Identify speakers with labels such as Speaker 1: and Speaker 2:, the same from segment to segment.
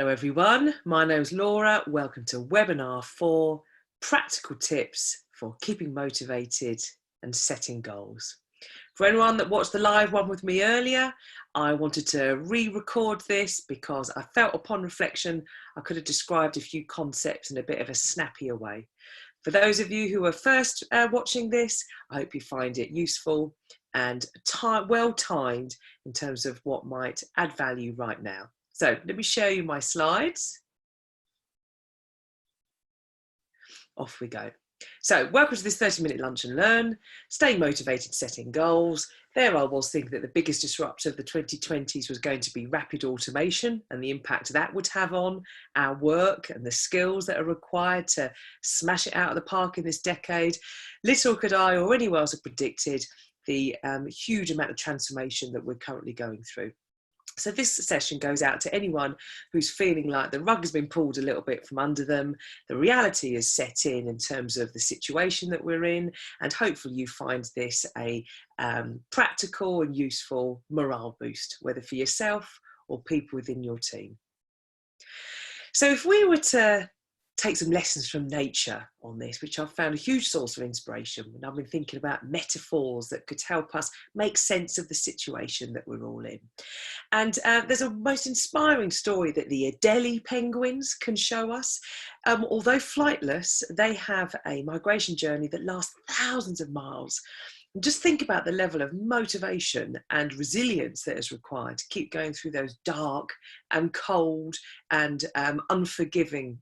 Speaker 1: Hello everyone, my name's Laura. Welcome to webinar 4, practical tips for keeping motivated and setting goals. For anyone that watched the live one with me earlier, I wanted to re-record this because I felt upon reflection I could have described a few concepts in a bit of a snappier way. For those of you who are first watching this, I hope you find it useful and well timed in terms of what might add value right now. So let me show you my slides. Off we go. So welcome to this 30-minute lunch and learn, staying motivated, setting goals. There I was thinking that the biggest disruptor of the 2020s was going to be rapid automation and the impact that would have on our work and the skills that are required to smash it out of the park in this decade. Little could I or anyone else have predicted the huge amount of transformation that we're currently going through. So this session goes out to anyone who's feeling like the rug has been pulled a little bit from under them. The reality is set in terms of the situation that we're in, and hopefully you find this a practical and useful morale boost, whether for yourself or people within your team. So if we were to take some lessons from nature on this, which I've found a huge source of inspiration, and I've been thinking about metaphors that could help us make sense of the situation that we're all in. And there's a most inspiring story that the Adelie penguins can show us. Although flightless, they have a migration journey that lasts thousands of miles. And just think about the level of motivation and resilience that is required to keep going through those dark and cold and unforgiving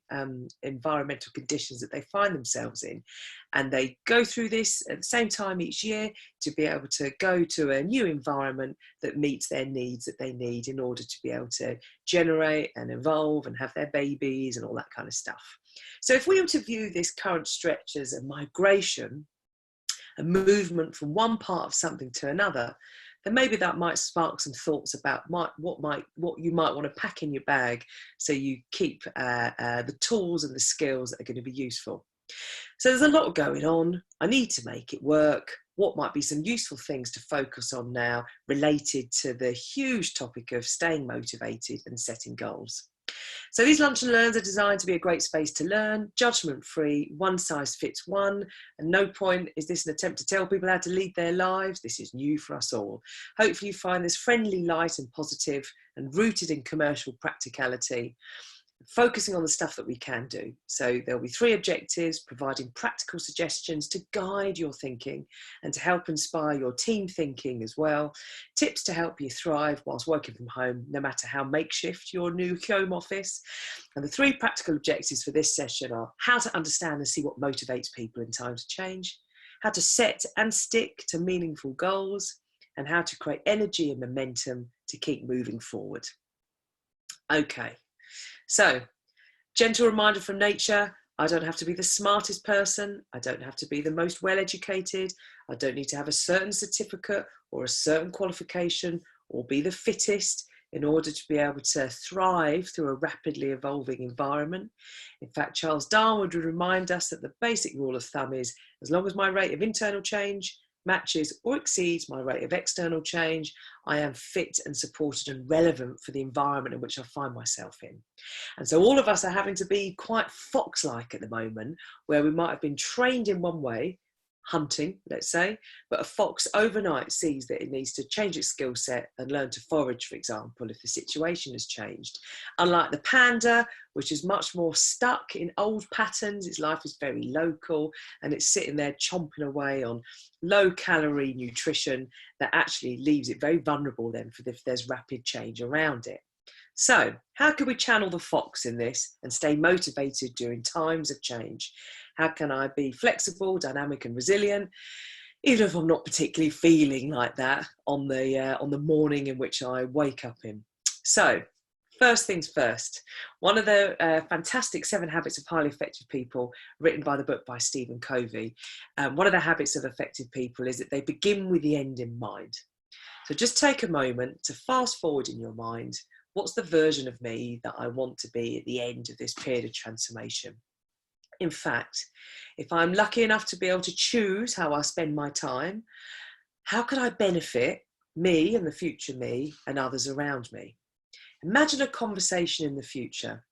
Speaker 1: environmental conditions that they find themselves in. And they go through this at the same time each year to be able to go to a new environment that meets their needs that they need in order to be able to generate and evolve and have their babies and all that kind of stuff. So if we were to view this current stretch as a migration, a movement from one part of something to another, then maybe that might spark some thoughts about what you might want to pack in your bag so you keep the tools and the skills that are going to be useful. So there's a lot going on. I need to make it work. What might be some useful things to focus on now related to the huge topic of staying motivated and setting goals? So these lunch and learns are designed to be a great space to learn, judgment-free, one size fits one, and no point is this an attempt to tell people how to lead their lives. This is new for us all. Hopefully you find this friendly, light and positive and rooted in commercial practicality, focusing on the stuff that we can do. So there'll be 3 objectives, providing practical suggestions to guide your thinking and to help inspire your team thinking as well. Tips to help you thrive whilst working from home, no matter how makeshift your new home office. And the 3 practical objectives for this session are how to understand and see what motivates people in times of change, how to set and stick to meaningful goals, and how to create energy and momentum to keep moving forward. Okay. So, gentle reminder from nature, I don't have to be the smartest person, I don't have to be the most well-educated, I don't need to have a certain certificate or a certain qualification or be the fittest in order to be able to thrive through a rapidly evolving environment. In fact, Charles Darwin would remind us that the basic rule of thumb is, as long as my rate of internal change matches or exceeds my rate of external change, I am fit and supported and relevant for the environment in which I find myself in. And so all of us are having to be quite fox-like at the moment, where we might have been trained in one way, hunting, let's say, but a fox overnight sees that it needs to change its skill set and learn to forage, for example, if the situation has changed. Unlike the panda, which is much more stuck in old patterns, its life is very local and it's sitting there chomping away on low-calorie nutrition that actually leaves it very vulnerable then for if there's rapid change around it. So how can we channel the fox in this and stay motivated during times of change? How can I be flexible, dynamic and resilient, even if I'm not particularly feeling like that on the morning in which I wake up in? So first things first, one of the fantastic 7 Habits of Highly Effective People, written by the book by Stephen Covey, one of the habits of effective people is that they begin with the end in mind. So just take a moment to fast forward in your mind. What's the version of me that I want to be at the end of this period of transformation? In fact, if I'm lucky enough to be able to choose how I spend my time, how could I benefit me and the future me and others around me? Imagine a conversation in the future.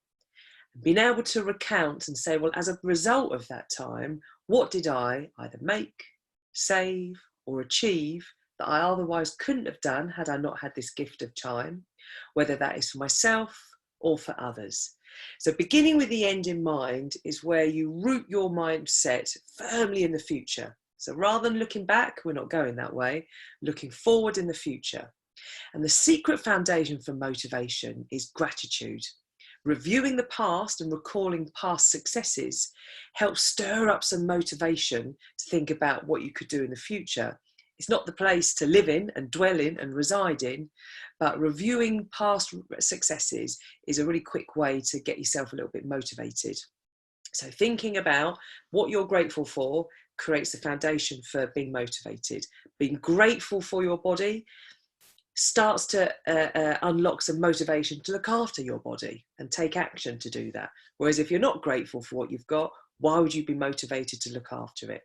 Speaker 1: Being able to recount and say, well, as a result of that time, what did I either make, save, or achieve that I otherwise couldn't have done had I not had this gift of time, whether that is for myself or for others. So beginning with the end in mind is where you root your mindset firmly in the future. So rather than looking back, we're not going that way, looking forward in the future. And the secret foundation for motivation is gratitude. Reviewing the past and recalling past successes helps stir up some motivation to think about what you could do in the future. It's not the place to live in and dwell in and reside in, but reviewing past successes is a really quick way to get yourself a little bit motivated. So thinking about what you're grateful for creates the foundation for being motivated. Being grateful for your body starts to unlock some motivation to look after your body and take action to do that. Whereas if you're not grateful for what you've got, why would you be motivated to look after it?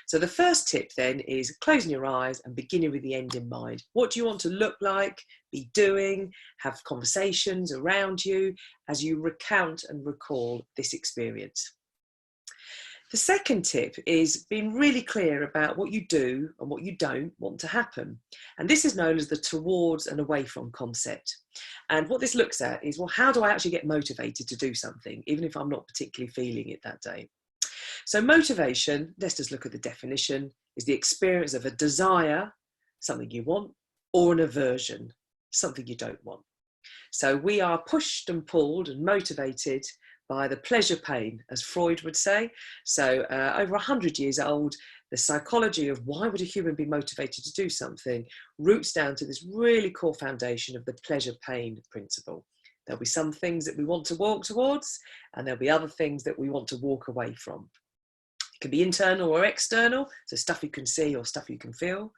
Speaker 1: So the first tip then is closing your eyes and beginning with the end in mind. What do you want to look like, be doing, have conversations around you as you recount and recall this experience? The second tip is being really clear about what you do and what you don't want to happen. And this is known as the towards and away from concept. And what this looks at is, well, how do I actually get motivated to do something, even if I'm not particularly feeling it that day? So motivation, let's just look at the definition, is the experience of a desire, something you want, or an aversion, something you don't want. So we are pushed and pulled and motivated by the pleasure pain, as Freud would say. So over 100 years old, the psychology of why would a human be motivated to do something roots down to this really core foundation of the pleasure pain principle. There'll be some things that we want to walk towards, and there'll be other things that we want to walk away from. It can be internal or external, so stuff you can see or stuff you can feel.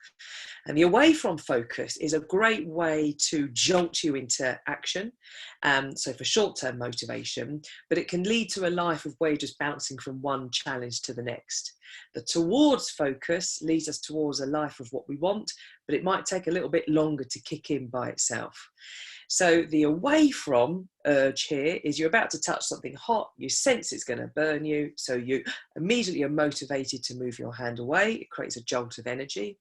Speaker 1: And the away from focus is a great way to jolt you into action. So for short-term motivation, but it can lead to a life of where you're just bouncing from one challenge to the next. The towards focus leads us towards a life of what we want, but it might take a little bit longer to kick in by itself. So the away from urge here is you're about to touch something hot, you sense it's going to burn you, so you immediately are motivated to move your hand away. It creates a jolt of energy.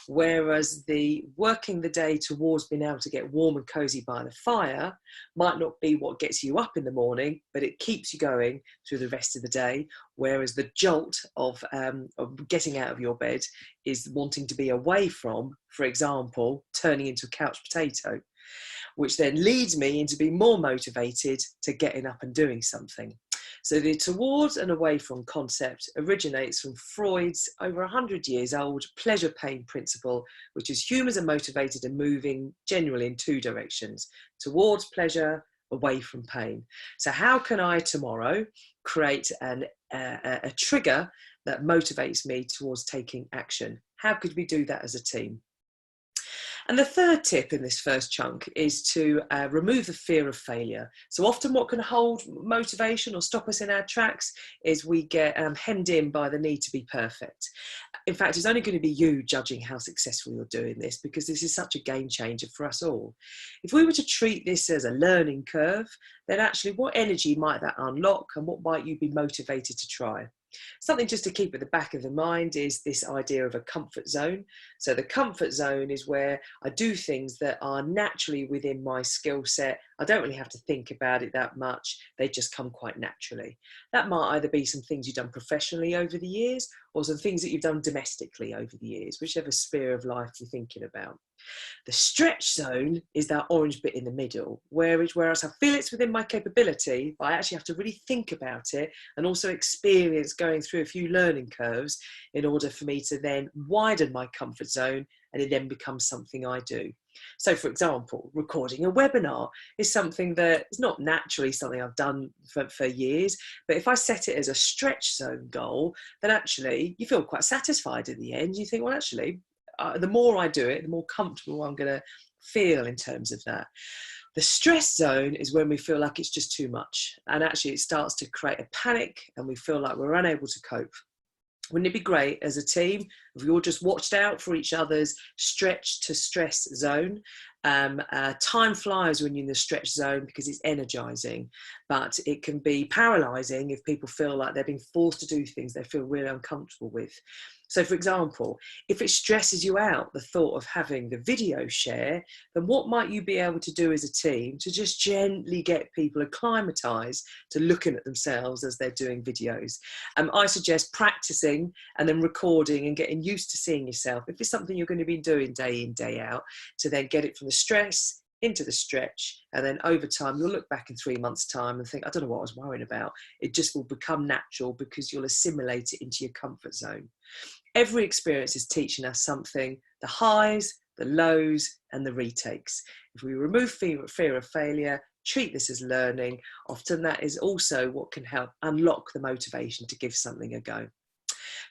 Speaker 1: Whereas the working the day towards being able to get warm and cozy by the fire might not be what gets you up in the morning, but it keeps you going through the rest of the day. Whereas the jolt of getting out of your bed is wanting to be away from, for example, turning into a couch potato, which then leads me into being more motivated to getting up and doing something. So the towards and away from concept originates from Freud's over 100 years old pleasure pain principle, which is humans are motivated and moving generally in two directions, towards pleasure, away from pain. So how can I tomorrow create a trigger that motivates me towards taking action? How could we do that as a team? And the third tip in this first chunk is to remove the fear of failure. So often what can hold motivation or stop us in our tracks is we get hemmed in by the need to be perfect. In fact, it's only going to be you judging how successful you're doing this, because this is such a game changer for us all. If we were to treat this as a learning curve, then actually what energy might that unlock and what might you be motivated to try? Something just to keep at the back of the mind is this idea of a comfort zone. So the comfort zone is where I do things that are naturally within my skill set. I don't really have to think about it that much. They just come quite naturally. That might either be some things you've done professionally over the years or some things that you've done domestically over the years, whichever sphere of life you're thinking about. The stretch zone is that orange bit in the middle, whereas I feel it's within my capability, but I actually have to really think about it and also experience going through a few learning curves in order for me to then widen my comfort zone and it then becomes something I do. So for example, recording a webinar is something that is not naturally something I've done for years, but if I set it as a stretch zone goal, then actually you feel quite satisfied at the end. You think, well, actually, the more I do it, the more comfortable I'm going to feel in terms of that. The stress zone is when we feel like it's just too much. And actually it starts to create a panic and we feel like we're unable to cope. Wouldn't it be great as a team if we all just watched out for each other's stretch to stress zone? Time flies when you're in the stretch zone because it's energizing, but it can be paralyzing if people feel like they're being forced to do things they feel really uncomfortable with. So, for example, if it stresses you out, the thought of having the video share, then what might you be able to do as a team to just gently get people acclimatized to looking at themselves as they're doing videos? I suggest practicing and then recording and getting used to seeing yourself. If it's something you're going to be doing day in, day out, to then get it from the stress into the stretch, and then over time you'll look back in 3 months' time and think, I don't know what I was worrying about. It just will become natural because you'll assimilate it into your comfort zone. Every experience is teaching us something: the highs, the lows, and the retakes. If we remove fear of failure, treat this as learning, often that is also what can help unlock the motivation to give something a go.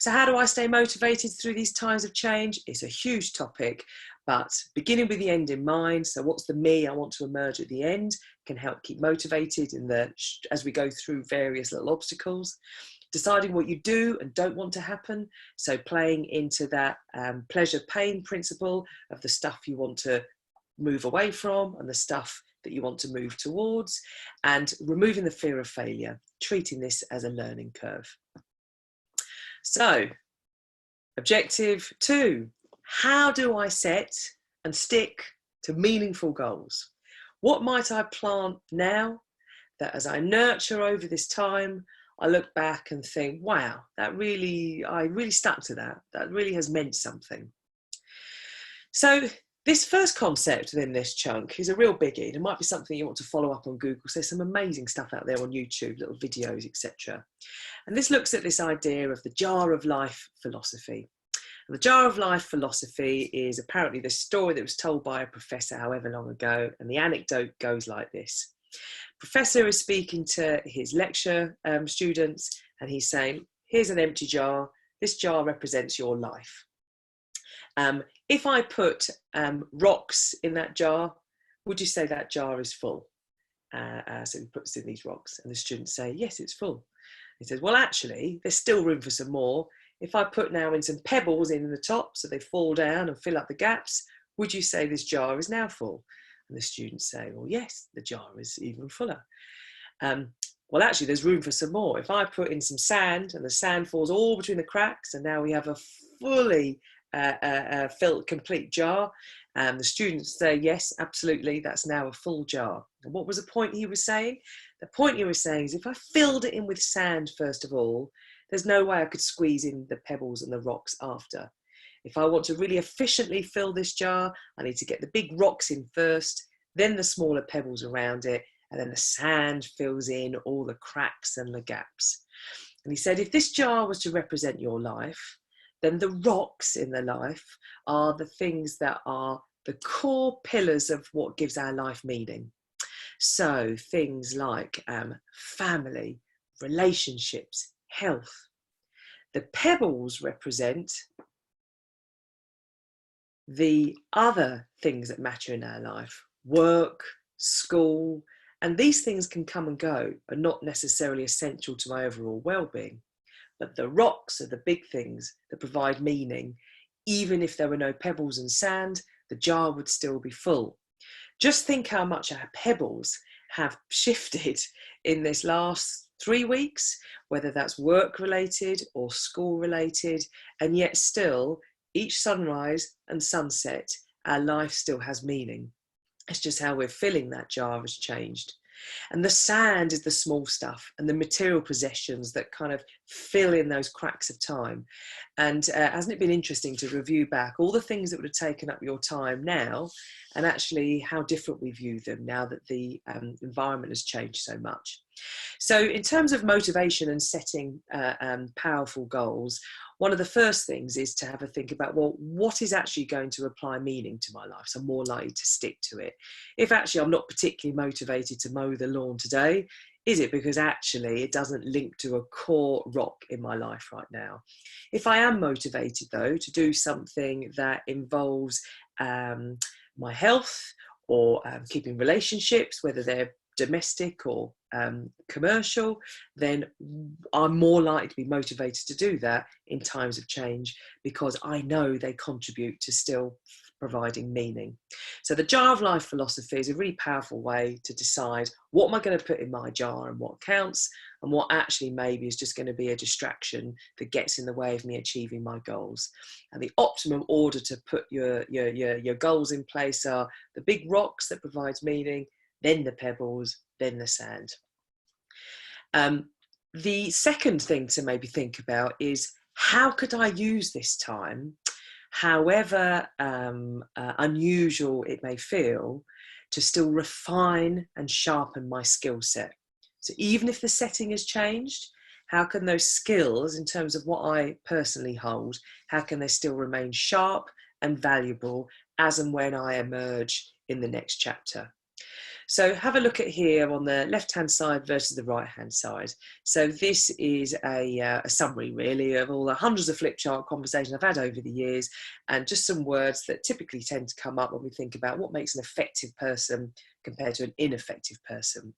Speaker 1: So how do I stay motivated through these times of change? It's a huge topic, but beginning with the end in mind, so what's the me I want to emerge at the end, can help keep motivated as we go through various little obstacles. Deciding what you do and don't want to happen, so playing into that pleasure-pain principle of the stuff you want to move away from and the stuff that you want to move towards, and removing the fear of failure, treating this as a learning curve. So, objective 2, how do I set and stick to meaningful goals? What might I plant now that as I nurture over this time, I look back and think, wow, I really stuck to that. That really has meant something. So this first concept within this chunk is a real biggie. It might be something you want to follow up on Google. So there's some amazing stuff out there on YouTube, little videos, etc. And this looks at this idea of the jar of life philosophy. And the jar of life philosophy is apparently the story that was told by a professor however long ago. And the anecdote goes like this. Professor is speaking to his lecture students, and he's saying, here's an empty jar. This jar represents your life. If I put rocks in that jar, would you say that jar is full? So he puts in these rocks, and the students say, yes, it's full. He says, well, actually, there's still room for some more. If I put now in some pebbles in the top so they fall down and fill up the gaps, would you say this jar is now full? And the students say, well, yes, the jar is even fuller. Well, actually, there's room for some more. If I put in some sand and the sand falls all between the cracks, and now we have a fully filled, complete jar, the students say, yes, absolutely, that's now a full jar. And what was the point he was saying? The point he was saying is if I filled it in with sand, first of all, there's no way I could squeeze in the pebbles and the rocks after. If I want to really efficiently fill this jar, I need to get the big rocks in first, then the smaller pebbles around it, and then the sand fills in all the cracks and the gaps. And he said, if this jar was to represent your life, then the rocks in the life are the things that are the core pillars of what gives our life meaning. So things like family, relationships, health. The pebbles represent the other things that matter in our life: work, school, and these things can come and go, are not necessarily essential to my overall well-being. But the rocks are the big things that provide meaning. Even if there were no pebbles and sand, the jar would still be full. Just think how much our pebbles have shifted in this last 3 weeks, whether that's work-related or school-related, and yet still, each sunrise and sunset, our life still has meaning. It's just how we're filling that jar has changed. And the sand is the small stuff and the material possessions that kind of fill in those cracks of time. And hasn't it been interesting to review back all the things that would have taken up your time now, and actually how different we view them now that the environment has changed so much? So in terms of motivation and setting powerful goals, one of the first things is to have a think about, well, what is actually going to apply meaning to my life? So I'm more likely to stick to it. If actually I'm not particularly motivated to mow the lawn today, is it because actually it doesn't link to a core rock in my life right now? If I am motivated though to do something that involves my health or keeping relationships, whether they're domestic or commercial, then I'm more likely to be motivated to do that in times of change, because I know they contribute to still providing meaning. So the jar of life philosophy is a really powerful way to decide what am I going to put in my jar and what counts, and what actually maybe is just going to be a distraction that gets in the way of me achieving my goals. And the optimum order to put your goals in place are the big rocks that provides meaning, then the pebbles, then the sand. The second thing to maybe think about is, how could I use this time, however unusual it may feel, to still refine and sharpen my skill set? So even if the setting has changed, how can those skills, in terms of what I personally hold, how can they still remain sharp and valuable as and when I emerge in the next chapter? So have a look at here on the left-hand side versus the right-hand side. So this is a summary, really, of all the hundreds of flip chart conversations I've had over the years, and just some words that typically tend to come up when we think about what makes an effective person compared to an ineffective person.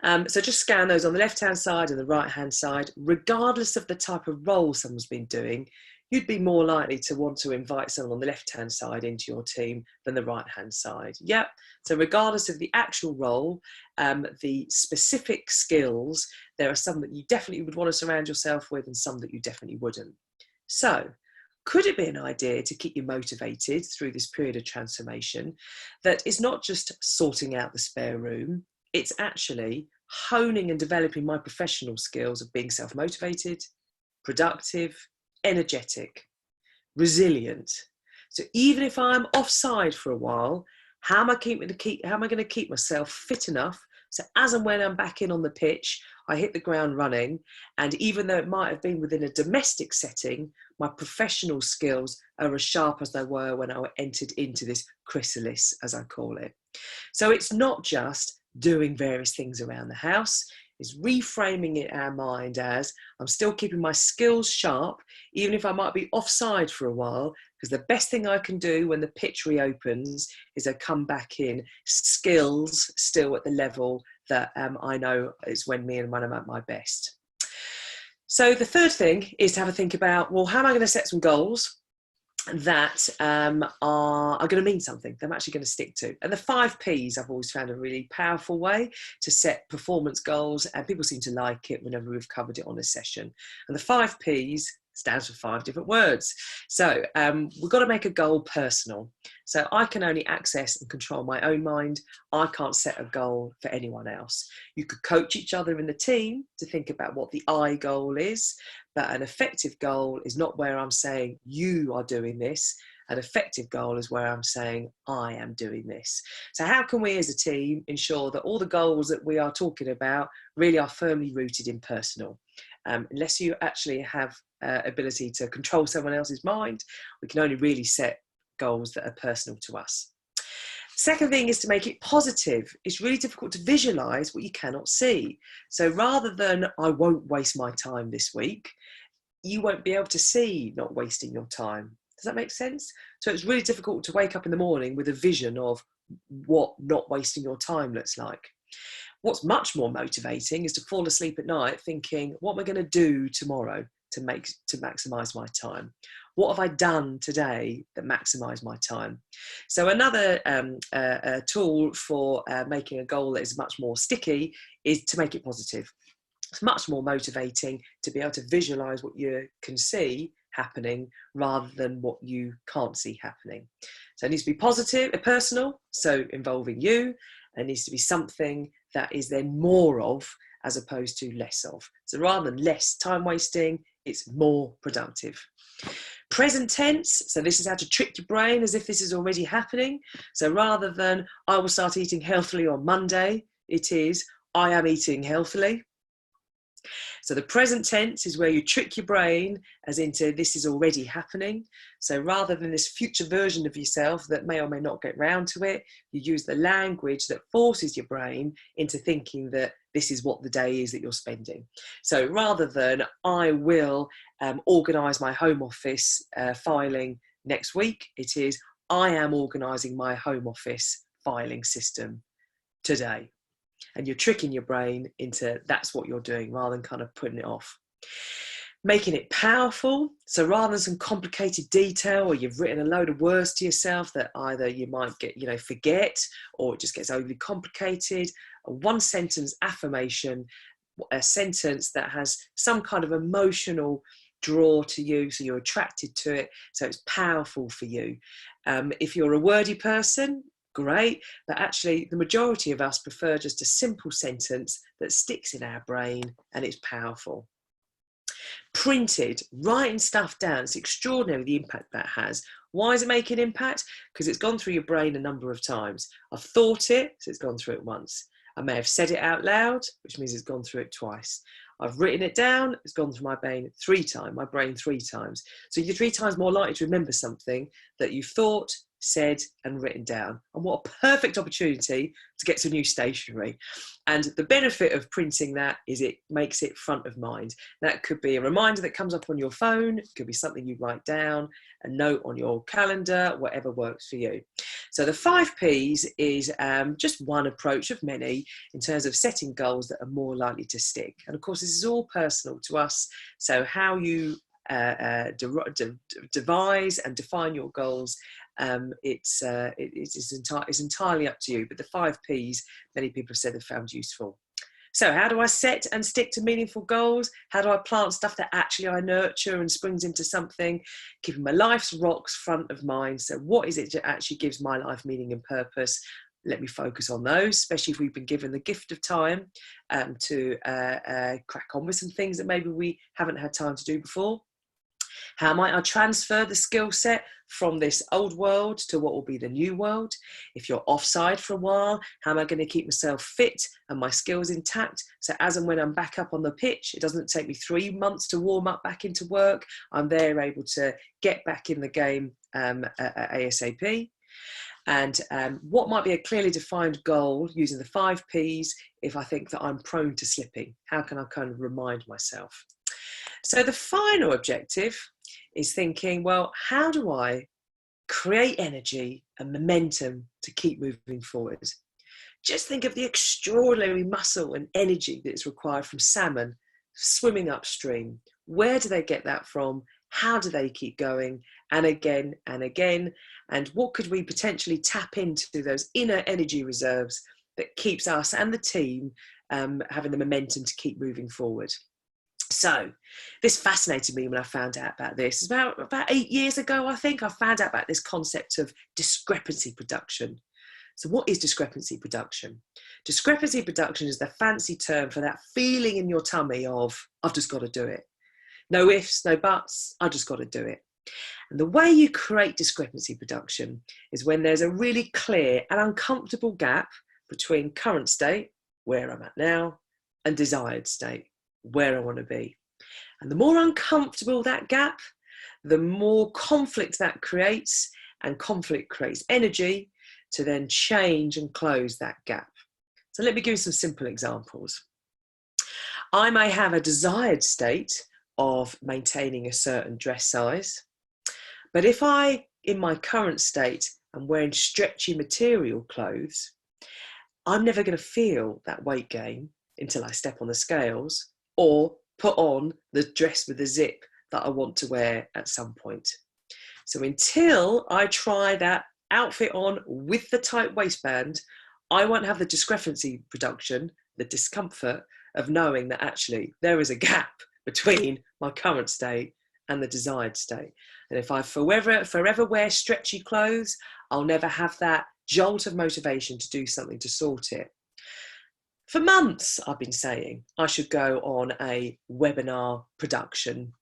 Speaker 1: So just scan those on the left-hand side and the right-hand side. Regardless of the type of role someone's been doing, you'd be more likely to want to invite someone on the left-hand side into your team than the right-hand side. Yep. So regardless of the actual role, the specific skills, there are some that you definitely would want to surround yourself with and some that you definitely wouldn't. So could it be an idea to keep you motivated through this period of transformation that is not just sorting out the spare room, it's actually honing and developing my professional skills of being self-motivated, productive, energetic, resilient. So even if I'm offside for a while, how am I going to keep myself fit enough so as and when I'm back in on the pitch, I hit the ground running, and even though it might have been within a domestic setting, my professional skills are as sharp as they were when I entered into this chrysalis, as I call it. So it's not just doing various things around the house, is reframing it in our mind as, I'm still keeping my skills sharp, even if I might be offside for a while, because the best thing I can do when the pitch reopens is I come back in, skills still at the level that I know is when I'm at my best. So the third thing is to have a think about, well, how am I going to set some goals that are going to mean something, that I'm actually going to stick to? And the 5 Ps I've always found a really powerful way to set performance goals, and people seem to like it whenever we've covered it on a session. And the 5 Ps stands for 5 different words. So we've got to make a goal personal. So I can only access and control my own mind. I can't set a goal for anyone else. You could coach each other in the team to think about what the I goal is, but an effective goal is not where I'm saying you are doing this. An effective goal is where I'm saying I am doing this. So how can we as a team ensure that all the goals that we are talking about really are firmly rooted in personal? Unless you actually have ability to control someone else's mind, we can only really set goals that are personal to us. Second thing is to make it positive. It's really difficult to visualize what you cannot see. So rather than I won't waste my time this week, you won't be able to see not wasting your time. Does that make sense? So it's really difficult to wake up in the morning with a vision of what not wasting your time looks like. What's much more motivating is to fall asleep at night thinking, what am I going to do tomorrow to maximize my time? What have I done today that maximize my time? So another tool for making a goal that is much more sticky is to make it positive. It's much more motivating to be able to visualize what you can see happening rather than what you can't see happening. So it needs to be positive, personal, so involving you. It needs to be something that is then more of as opposed to less of. So rather than less time wasting, it's more productive. Present tense, so this is how to trick your brain as if this is already happening. So rather than I will start eating healthily on Monday, it is I am eating healthily. So the present tense is where you trick your brain as into this is already happening. So rather than this future version of yourself that may or may not get round to it, you use the language that forces your brain into thinking that this is what the day is that you're spending. So rather than I will organise my home office filing next week, it is I am organising my home office filing system today. and you're tricking your brain into that's what you're doing rather than kind of putting it off. Making it powerful. So rather than some complicated detail, or you've written a load of words to yourself that either you might get, forget, or it just gets overly complicated, a one sentence affirmation, a sentence that has some kind of emotional draw to you, so you're attracted to it, so it's powerful for you. If you're a wordy person, great, but actually the majority of us prefer just a simple sentence that sticks in our brain and it's powerful. Printed, writing stuff down, it's extraordinary the impact that has. Why does it make an impact? Because it's gone through your brain a number of times. I've thought it, so it's gone through it once. I may have said it out loud, which means it's gone through it twice. I've written it down, it's gone through my brain three times. So you're 3 times more likely to remember something that you thought, said and written down. And what a perfect opportunity to get some new stationery. And the benefit of printing that is it makes it front of mind. That could be a reminder that comes up on your phone, it could be something you write down, a note on your calendar, whatever works for you. So the 5 Ps is just one approach of many in terms of setting goals that are more likely to stick. And of course, this is all personal to us. So how you devise and define your goals, it's entirely up to you. But the 5 Ps, many people have said they've found useful. So how do I set and stick to meaningful goals? How do I plant stuff that actually I nurture and springs into something? Keeping my life's rocks front of mind. So what is it that actually gives my life meaning and purpose? Let me focus on those, especially if we've been given the gift of time to crack on with some things that maybe we haven't had time to do before. How might I transfer the skill set from this old world to what will be the new world? If you're offside for a while, how am I going to keep myself fit and my skills intact? So as and when I'm back up on the pitch, it doesn't take me 3 months to warm up back into work. I'm there able to get back in the game ASAP. And what might be a clearly defined goal using the 5 Ps if I think that I'm prone to slipping? How can I kind of remind myself? So the final objective is thinking, well, how do I create energy and momentum to keep moving forward? Just think of the extraordinary muscle and energy that is required from salmon swimming upstream. Where do they get that from? How do they keep going? And again and again. And what could we potentially tap into those inner energy reserves that keeps us and the team having the momentum to keep moving forward? So this fascinated me when I found out about this. It's about 8 years ago, I think, I found out about this concept of discrepancy production. So what is discrepancy production? Discrepancy production is the fancy term for that feeling in your tummy of, I've just got to do it. No ifs, no buts, I've just got to do it. And the way you create discrepancy production is when there's a really clear and uncomfortable gap between current state, where I'm at now, and desired state, where I want to be. And the more uncomfortable that gap, the more conflict that creates, and conflict creates energy to then change and close that gap. So let me give you some simple examples. I may have a desired state of maintaining a certain dress size, but if I, in my current state, am wearing stretchy material clothes, I'm never going to feel that weight gain until I step on the scales or put on the dress with the zip that I want to wear at some point. So until I try that outfit on with the tight waistband, I won't have the discrepancy production, the discomfort of knowing that actually there is a gap between my current state and the desired state. And if I forever wear stretchy clothes, I'll never have that jolt of motivation to do something to sort it. For months, I've been saying I should go on a webinar production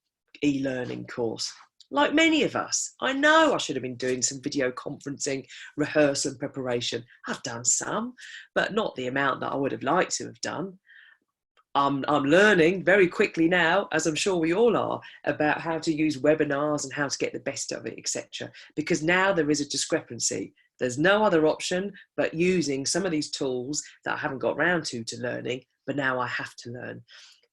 Speaker 1: e-learning course. Like many of us, I know I should have been doing some video conferencing, rehearsal and preparation. I've done some, but not the amount that I would have liked to have done. I'm learning very quickly now, as I'm sure we all are, about how to use webinars and how to get the best of it, etc. Because now there is a discrepancy. There's no other option but using some of these tools that I haven't got round to learning, but now I have to learn.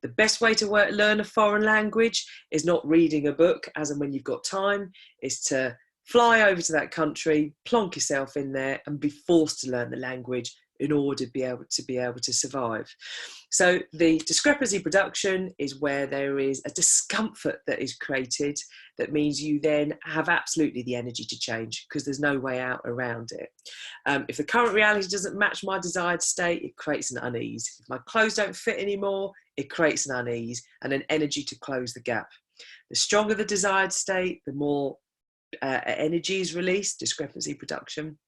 Speaker 1: The best way to learn a foreign language is not reading a book as and when you've got time, is to fly over to that country, plonk yourself in there and be forced to learn the language in order to be able to survive. So the discrepancy production is where there is a discomfort that is created that means you then have absolutely the energy to change because there's no way out around it. If the current reality doesn't match my desired state, it creates an unease. If my clothes don't fit anymore, it creates an unease and an energy to close the gap. The stronger the desired state, the more energy is released, discrepancy production.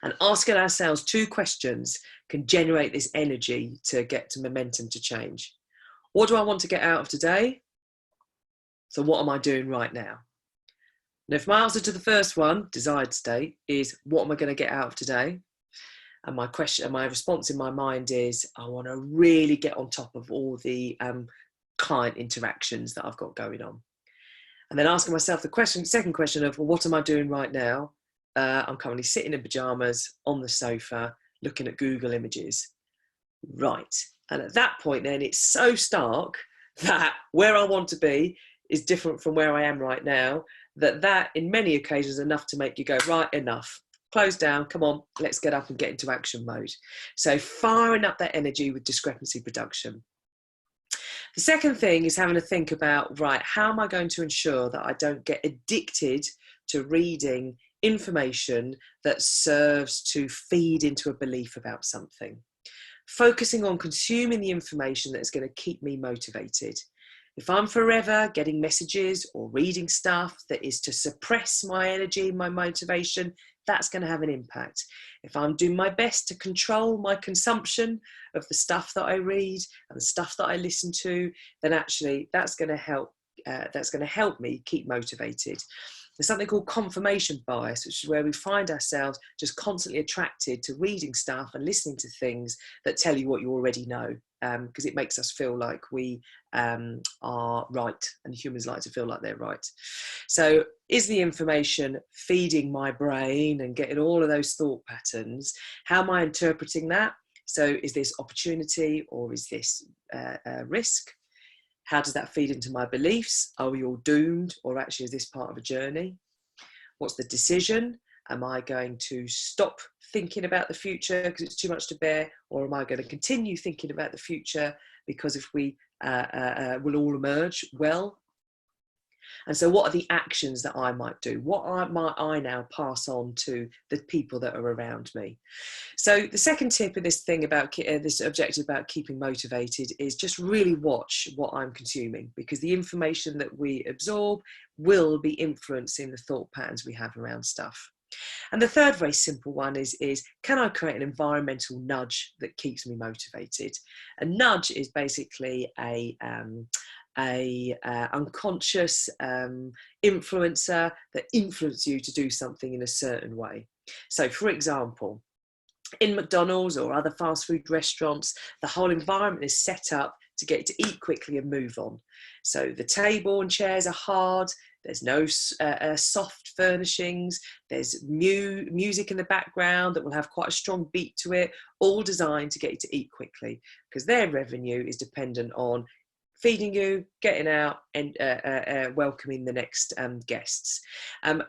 Speaker 1: And asking ourselves 2 questions can generate this energy to get to momentum to change. What do I want to get out of today? So what am I doing right now? And if my answer to the first one, desired state, is what am I going to get out of today? And my response in my mind is, I want to really get on top of all the client interactions that I've got going on. And then asking myself the second question of, well, what am I doing right now? I'm currently sitting in pajamas on the sofa, looking at Google Images. Right. And at that point, then it's so stark that where I want to be is different from where I am right now, that in many occasions is enough to make you go, right, enough. Close down, come on, let's get up and get into action mode. So firing up that energy with discrepancy production. The second thing is having to think about, right, how am I going to ensure that I don't get addicted to reading information that serves to feed into a belief about something? Focusing on consuming the information that is going to keep me motivated. If I'm forever getting messages or reading stuff that is to suppress my energy, my motivation, that's going to have an impact. If I'm doing my best to control my consumption of the stuff that I read and the stuff that I listen to, then actually that's going to help me keep motivated. There's something called confirmation bias, which is where we find ourselves just constantly attracted to reading stuff and listening to things that tell you what you already know, because it makes us feel like we are right, and humans like to feel like they're right. So is the information feeding my brain and getting all of those thought patterns? How am I interpreting that? So is this opportunity or is this risk? How does that feed into my beliefs? Are we all doomed, or actually is this part of a journey? What's the decision? Am I going to stop thinking about the future because it's too much to bear, or am I going to continue thinking about the future because if we will all emerge well? And so what are the actions that I might do? What might I now pass on to the people that are around me? So the second tip of this thing about this objective about keeping motivated is just really watch what I'm consuming, because the information that we absorb will be influencing the thought patterns we have around stuff. And the third very simple one is can I create an environmental nudge that keeps me motivated? A nudge is basically a unconscious influencer that influences you to do something in a certain way. So for example, in McDonald's or other fast food restaurants, the whole environment is set up to get you to eat quickly and move on. So the table and chairs are hard, there's no soft furnishings, there's music in the background that will have quite a strong beat to it, all designed to get you to eat quickly, because their revenue is dependent on feeding you, getting out, and welcoming the next guests.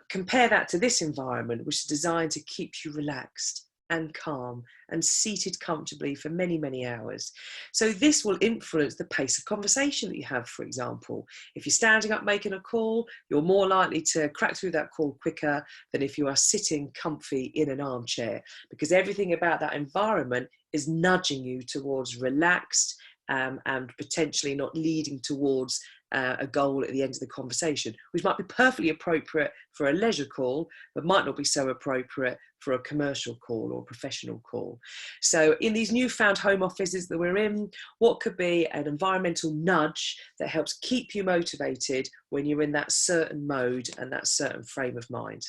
Speaker 1: Compare that to this environment, which is designed to keep you relaxed and calm and seated comfortably for many, many hours. So this will influence the pace of conversation that you have, for example. If you're standing up making a call, you're more likely to crack through that call quicker than if you are sitting comfy in an armchair, because everything about that environment is nudging you towards relaxed and potentially not leading towards a goal at the end of the conversation, which might be perfectly appropriate for a leisure call, but might not be so appropriate for a commercial call or a professional call. So in these newfound home offices that we're in, what could be an environmental nudge that helps keep you motivated when you're in that certain mode and that certain frame of mind?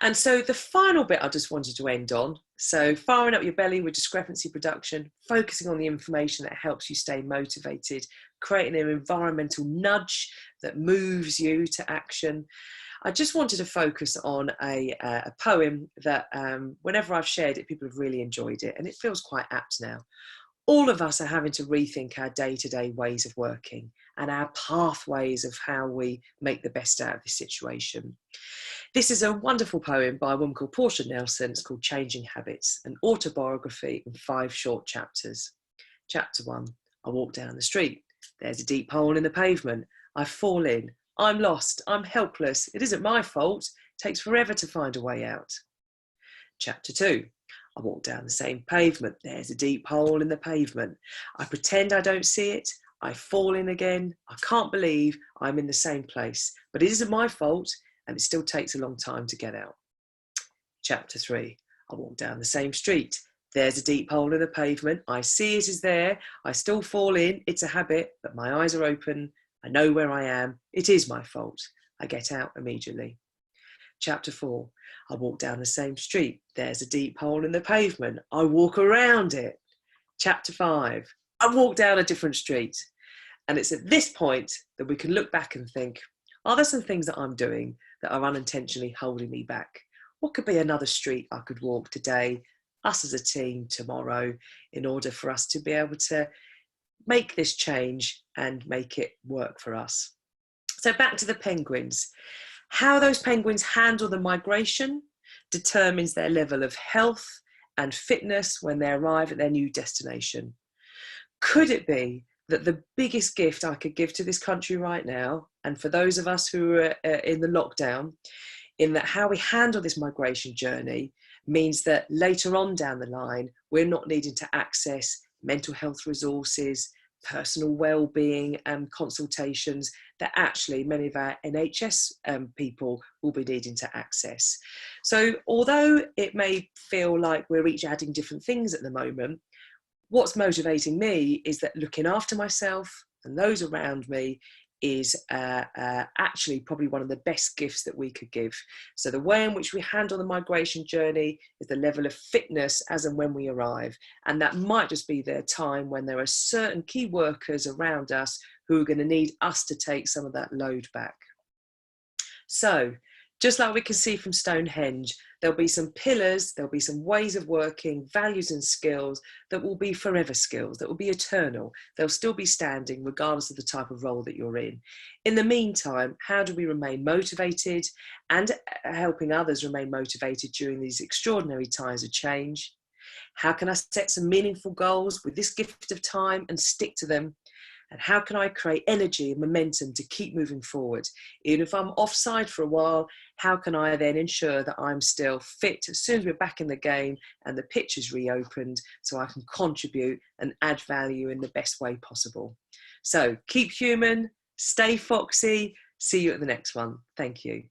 Speaker 1: And so the final bit I just wanted to end on, so firing up your belly with discrepancy production, focusing on the information that helps you stay motivated, creating an environmental nudge that moves you to action. I just wanted to focus on a poem that whenever I've shared it, people have really enjoyed it, and it feels quite apt now. All of us are having to rethink our day-to-day ways of working and our pathways of how we make the best out of this situation. This is a wonderful poem by a woman called Portia Nelson. It's called Changing Habits, an autobiography in 5 short chapters. Chapter 1, I walk down the street. There's a deep hole in the pavement. I fall in. I'm lost. I'm helpless. It isn't my fault. It takes forever to find a way out. Chapter 2, I walk down the same pavement. There's a deep hole in the pavement. I pretend I don't see it. I fall in again. I can't believe I'm in the same place, but it isn't my fault, and it still takes a long time to get out. Chapter 3, I walk down the same street. There's a deep hole in the pavement. I see it is there. I still fall in. It's a habit, but my eyes are open. I know where I am. It is my fault. I get out immediately. Chapter 4, I walk down the same street. There's a deep hole in the pavement. I walk around it. Chapter 5, I walk down a different street. And it's at this point that we can look back and think, are there some things that I'm doing that are unintentionally holding me back? What could be another street I could walk today, us as a team tomorrow, in order for us to be able to make this change and make it work for us? So back to the penguins. How those penguins handle the migration determines their level of health and fitness when they arrive at their new destination. Could it be that the biggest gift I could give to this country right now, and for those of us who are in the lockdown, in that how we handle this migration journey means that later on down the line, we're not needing to access mental health resources, personal well-being and consultations that actually many of our NHS people will be needing to access. So although it may feel like we're each adding different things at the moment, what's motivating me is that looking after myself and those around me is actually probably one of the best gifts that we could give. So the way in which we handle the migration journey is the level of fitness as and when we arrive. And that might just be the time when there are certain key workers around us who are going to need us to take some of that load back. So just like we can see from Stonehenge, there'll be some pillars, there'll be some ways of working, values and skills that will be forever skills, that will be eternal. They'll still be standing regardless of the type of role that you're in. In the meantime, how do we remain motivated and helping others remain motivated during these extraordinary times of change? How can I set some meaningful goals with this gift of time and stick to them? And how can I create energy and momentum to keep moving forward? Even if I'm offside for a while, how can I then ensure that I'm still fit as soon as we're back in the game and the pitch is reopened, so I can contribute and add value in the best way possible? So keep human, stay foxy. See you at the next one. Thank you.